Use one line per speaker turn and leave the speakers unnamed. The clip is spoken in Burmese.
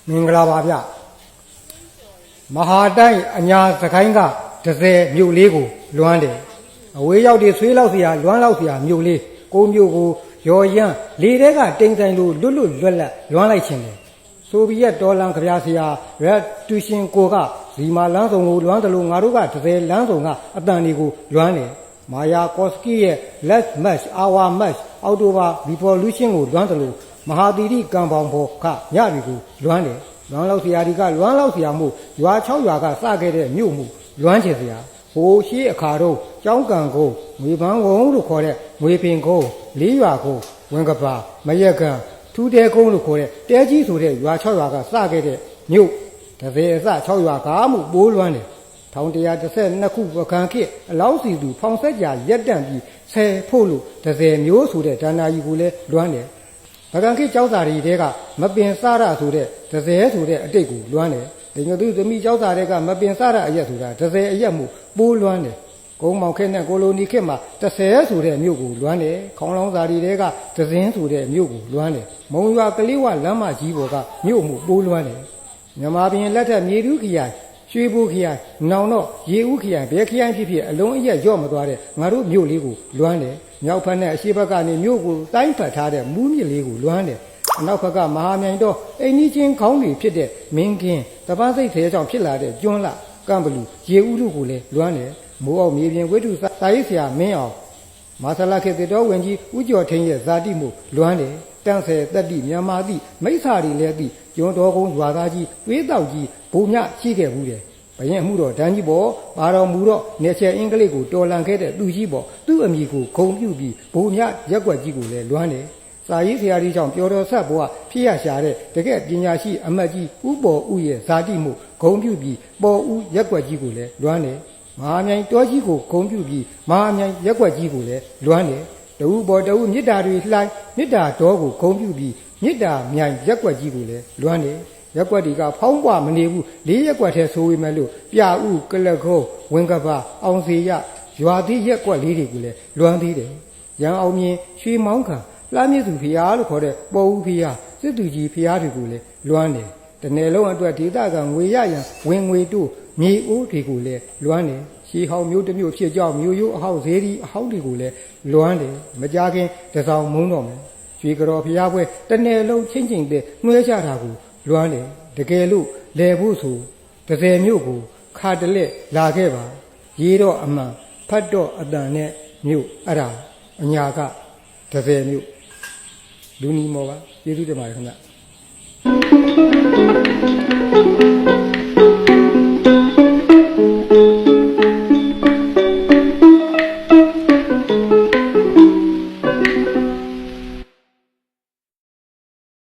မင်္ဂလာပါဗျမဟာတိုင်းအညာစကိုင်းက30မြို့လေးကိုလွမ်းတယ်အဝေးရောက်တွေဆွေးလောက်เสียလွမ်းလောက်เสียမြို့လေးကိုမြို့ကိုရော်ရမ်းလေတဲကတိမ်ဆိုင်လို့လွတ်လွတ်လွတ်လပ်လွမ်းလိုက်ခြင်းတယ်ဆိုဗီယက်ဒေါ်လာကြပြားစရာရက်တူရှင်ကိုကဇီမာလန်းဆောင်ကိုလွမ်းတယ်လို့ငါတို့က30လမ်းဆောင်ကအတန်တွေကိုလွမ်းတယ်မာယာကော့စကီရဲ့ Let's Match Our Match အောက်တိုဘာ Revolution ကိုလွမ်းတယ်လို့မဟာသီရိကံပေါင်ဘောကညတွေကိုလွမ်းတယ်လွမ်းလောက်စရာတွေကလွမ်းလောက်စရာမှုရွာ6ရွာကစခဲ့တဲ့မြို့မှုလွမ်းချေစရာဟိုရှိအခါတော့ကျောင်းကန်ကိုငွေပန်းကုန်းလို့ခေါ်တဲ့ငွေပင်ကုန်း၄ရွာကိုဝင်ကပါမရက်ကန်ထူးတဲကုန်းလို့ခေါ်တဲ့တဲကြီးဆိုတဲ့ရွာ6ရွာကစခဲ့တဲ့မြို့30အစ6ရွာကမှုပိုးလွမ်းတယ်1112ခုပကံခေအလောက်စီသူဖောင်ဆက်ကြာရက်တန့်ပြီး10ဖို့လို့30မျိုးဆိုတဲ့ဒါနာကြီးကိုလည်းလွမ်းတယ်ပကံခေကျောင်းသားတွေတဲကမပင်စားရဆိုတဲ့30ဆိုတဲ့အတိတ်ကိုလွမ်းတယ်ဒီညသူသမီးကျောင်းသားတွေကမပင်စားရအရက်ဆိုတာ30အရက်မှုပိုးလွမ်းတယ်ကုန်းမောင်ခေနဲ့ကိုလိုနီခေမှာ30ဆိုတဲ့မြို့ကိုလွမ်းတယ်ခေါင်းလောင်းသားတွေကသဇင်းဆိုတဲ့မြို့ကိုလွမ်းတယ်မုံရွာကလေးဝလမ်းမကြီးပေါ်ကမြို့မှုပိုးလွမ်းတယ်မြန်မာပြည်လက်ထက်မြေတူးခရိုင်ရွှေဘိုခရိုင်နောင်တော့ရေဦးခရိုင်ဘဲခရိုင်ဖြစ်ဖြစ်အလုံးအရက်ရော့မသွားတဲ့ငါတို့မြို့လေးကိုလွမ်းတယ်မြောက်ဖက်နဲ့အရှေ့ဘက်ကနေမြို့ကိုတိုင်းဖက်ထားတဲ့မူးမြစ်လေးကိုလွမ်းတယ်အနောက်ဘက်ကမဟာမြိုင်တော့အိမ်ကြီးချင်းခေါင်းတွေဖြစ်တဲ့မင်းကင်းတပန်းစိတ်သေးကြောင့်ဖြစ်လာတဲ့ကျွန်းလကံဘလူရေဦးတို့ကိုလည်းလွမ်းတယ်မိုးအောင်မြေပြင်ဝိတုစာရေးဆရာမင်းအောင်မာသလခေတေတော်ဝင်ကြီးဦးကျော်ထင်းရဲ့ဇာတိမှုလွမ်းတယ်တန်းဆယ်တက်တိမြန်မာတိမိစ္ဆာတွေလည်းတိကျွန်းတော်ကုန်းရွာသားကြီးတွေးတောက်ကြီးဘုံမြရှိခဲ့ဘူးတယ်ဘရင်မှုတော်ဒန်းကြီးပေါ်ပါတော်မူတော့နေချေအင်္ဂလိပ်ကိုတော်လန်ခဲ့တဲ့သူကြီးပေါ်သူ့အမိကိုဂုံပြုပြီးဘုံမြရက်ွက်ကြီးကိုလည်းလွမ်းတယ်စာရေးဆရာကြီးကြောင့်ပျော်တော်ဆက်ဘဝဖြစ်ရရှာတဲ့တကယ်ပညာရှိအမတ်ကြီးဥပေါ်ဥရဲ့ဇာတိမှုဂုံပြုပြီးပေါ်ဥရက်ွက်ကြီးကိုလည်းလွမ်းတယ်မဟာမြိုင်တောကြီးကိုဂုံပြုပြီးမဟာမြိုင်ရက်ွက်ကြီးကိုလည်းလွမ်းတယ်တဝူပေါ်တဝူမြစ်တာတွေလှိုင်းမြစ်တာတော်ကိုဂုံပြုပြီးမြစ်တာမြိုင်ရက်ွက်ကြီးကိုလည်းလွမ်းတယ်ရက်ွက်တွေကဖောင်းပွားမနေဘူး၄ရက်ွက်ထဲဆိုဝေမဲ့လို့ပြဥကလကုန်းဝင်ကပါအောင်စီရရွာသီးရက်ွက်လေးတွေကိုလည်းလွမ်းသေးတယ်ရန်အောင်မြင်ရွှေမောင်းခံလှမ်းမြစ်သူဖျားလို့ခေါ်တဲ့ပေါ်ဦးဖျားစစ်သူကြီးဖျားတွေကိုလည်းလွမ်းတယ်တနယ်လုံးအတွက်ဒေသကငွေရရန်ဝင်ငွေတို့မြေအိုးတွေကိုလည်းလွမ်းတယ်ရှီဟောင်းမျိုးတစ်မျိုးဖြစ်ကြောင်းမျိုးရိုးအဟောက်ဈေးဒီအဟောက်တွေကိုလည်းလွမ်းတယ်မကြခင်တစောင်းမုန်းတော့မယ်ရွှေကြော်ဖျားပွဲတနယ်လုံးချင်းချင်းတဲ့နှွှဲချတာကိုလွမ်းတယ်တကယ်လို့လဲဖို့ဆို30မြို့ကိုခါတလက်လာခဲ့ပါရေးတော့အမှန်ဖတ်တော့အတန်နဲ့မြို့အဲ့ဒါအညာက30မြို့လူနီမော်ပါကျေးဇူးတင်ပါတယ်ခင်ဗျ